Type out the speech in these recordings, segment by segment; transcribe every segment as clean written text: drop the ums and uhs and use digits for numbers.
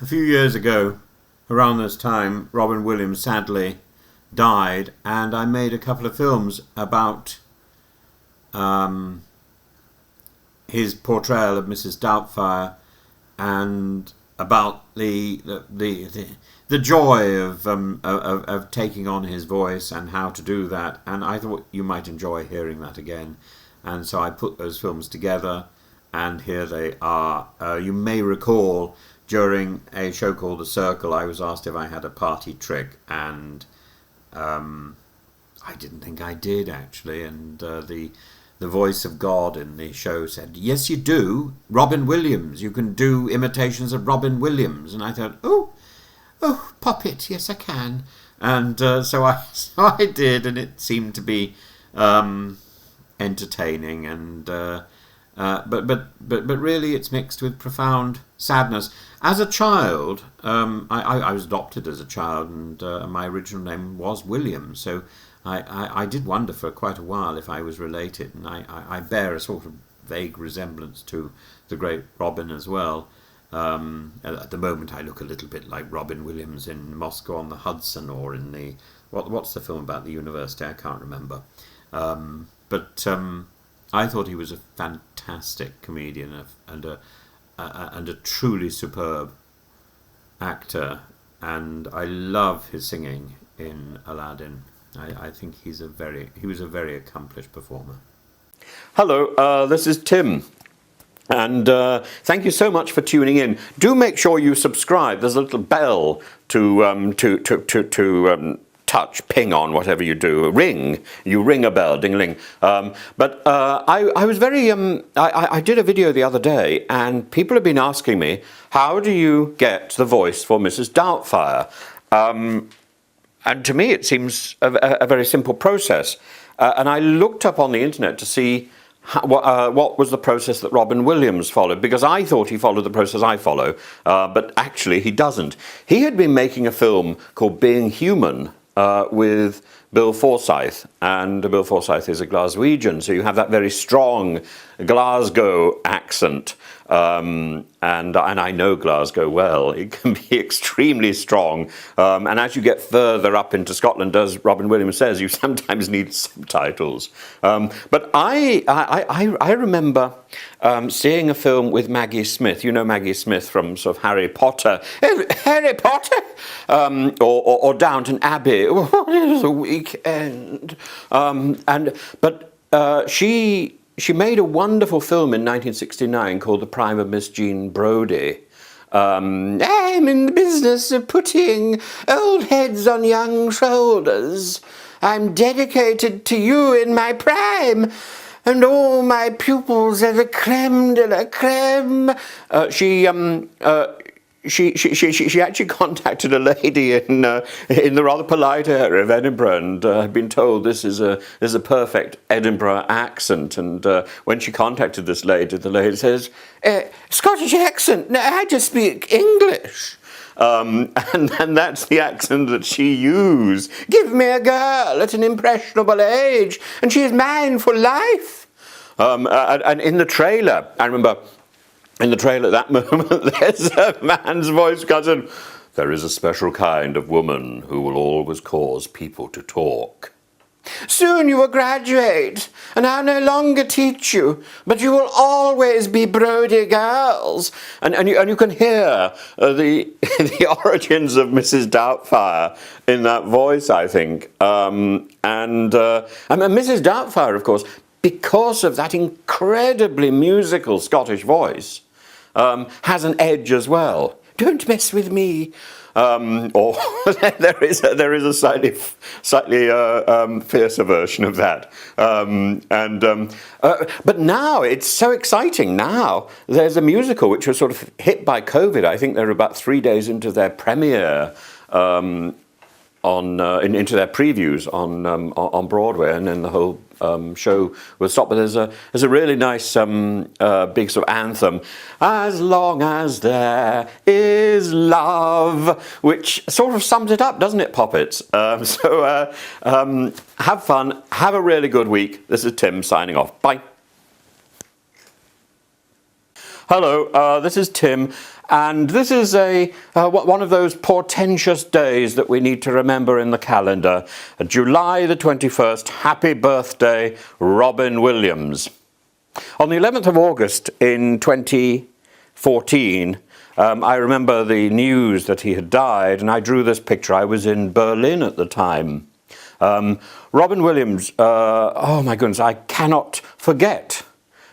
A few years ago, around this time, Robin Williams sadly died, and I made a couple of films about his portrayal of Mrs. Doubtfire and about the joy of taking on his voice and how to do that. And I thought you might enjoy hearing that again, and so I put those films together, and here they are. You may recall, during a show called The Circle, I was asked if I had a party trick, and I didn't think I did, actually, and the voice of God in the show said, "Yes, you do. Robin Williams. You can do imitations of Robin Williams." And I thought, oh, pop it. Yes, I can. And so I did, and it seemed to be entertaining, and but really, it's mixed with profound sadness. As a child, I was adopted as a child, and my original name was William, so I did wonder for quite a while if I was related, and I bear a sort of vague resemblance to the great Robin as well. At the moment, I look a little bit like Robin Williams in Moscow on the Hudson, or in the what's the film about the university? I can't remember. But I thought he was a fantastic comedian and a truly superb actor, and I love his singing in Aladdin. I think he was a very accomplished performer. Hello, this is Tim, and thank you so much for tuning in. Do make sure you subscribe. There's a little bell to touch, ping on, whatever you do. You ring a bell, ding-a-ling. But I was very, I did a video the other day, and people have been asking me, how do you get the voice for Mrs. Doubtfire? And to me, it seems a very simple process. And I looked up on the internet to see what was the process that Robin Williams followed, because I thought he followed the process I follow, but actually he doesn't. He had been making a film called Being Human, with Bill Forsyth, and Bill Forsyth is a Glaswegian, so you have that very strong Glasgow accent, and I know Glasgow well. It can be extremely strong, and as you get further up into Scotland, as Robin Williams says, you sometimes need subtitles. But I remember seeing a film with Maggie Smith. You know Maggie Smith from sort of Harry Potter. Harry Potter? Or Downton Abbey. What is a weekend? But she made a wonderful film in 1969 called The Prime of Miss Jean Brodie. I'm in the business of putting old heads on young shoulders. I'm dedicated to you in my prime, and all my pupils are the creme de la creme. She actually contacted a lady in the rather polite area of Edinburgh, and had been told this is a perfect Edinburgh accent. And when she contacted this lady, the lady says, "Scottish accent? No, I just speak English." And that's the accent that she used. Give me a girl at an impressionable age, and she is mine for life. And in the trailer, I remember. In the trailer at that moment, there's a man's voice comes in. "There is a special kind of woman who will always cause people to talk. Soon you will graduate, and I'll no longer teach you, but you will always be Brodie girls." And you can hear the origins of Mrs. Doubtfire in that voice, I think. And Mrs. Doubtfire, of course, because of that incredibly musical Scottish voice, has an edge as well. "Don't mess with me." Or there is a slightly fiercer version of that. But now it's so exciting. Now there's a musical which was sort of hit by COVID. I think they're about 3 days into their premiere. Into their previews on Broadway, and then the whole show will stop. But there's a really nice big sort of anthem, "As long as there is love," which sort of sums it up, doesn't it, Poppets? So have fun, have a really good week. This is Tim signing off. Bye. Hello, this is Tim, and this is one of those portentous days that we need to remember in the calendar. July the 21st, happy birthday, Robin Williams. On the 11th of August in 2014, I remember the news that he had died, and I drew this picture. I was in Berlin at the time. Robin Williams, oh my goodness, I cannot forget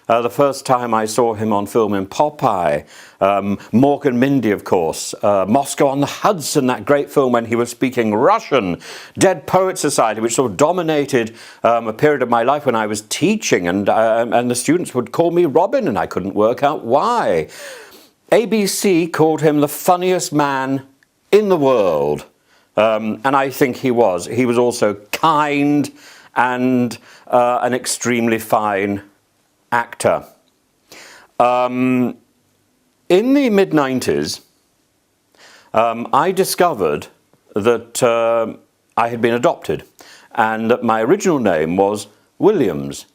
the first time I saw him on film in Popeye, Mork and Mindy, of course, Moscow on the Hudson, that great film when he was speaking Russian, Dead Poets Society, which sort of dominated a period of my life when I was teaching, and the students would call me Robin, and I couldn't work out why. ABC called him the funniest man in the world. And I think he was. He was also kind and an extremely fine actor. In the mid-90s, I discovered that I had been adopted and that my original name was Williams.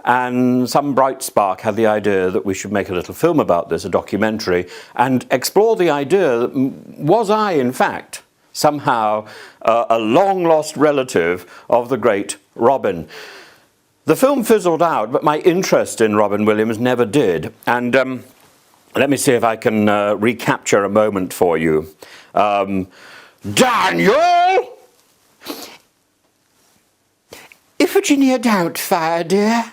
And some bright spark had the idea that we should make a little film about this, a documentary, and explore the idea that was I, in fact, somehow a long-lost relative of the great Robin. The film fizzled out, but my interest in Robin Williams never did. And let me see if I can recapture a moment for you. Daniel! Iphigenia Doubtfire, dear.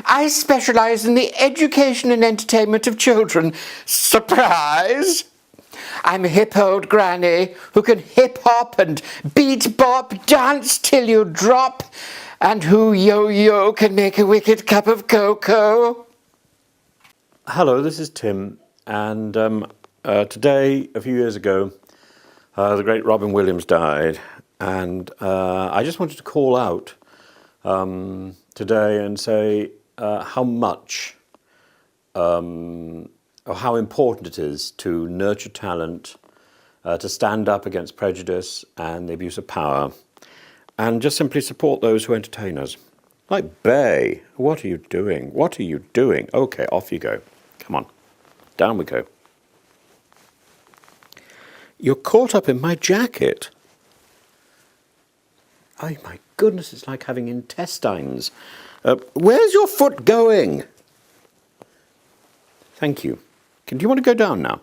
I specialise in the education and entertainment of children. Surprise! I'm a hip old granny who can hip-hop and beat-bop, dance till you drop, and who yo-yo can make a wicked cup of cocoa. Hello, this is Tim, and today, a few years ago, the great Robin Williams died, and I just wanted to call out today and say how much or how important it is to nurture talent, to stand up against prejudice and the abuse of power, and just simply support those who entertain us. Like Bay, what are you doing? What are you doing? Okay, off you go. Come on, down we go. You're caught up in my jacket. Oh my goodness, it's like having intestines. Where's your foot going? Thank you. Do you want to go down now?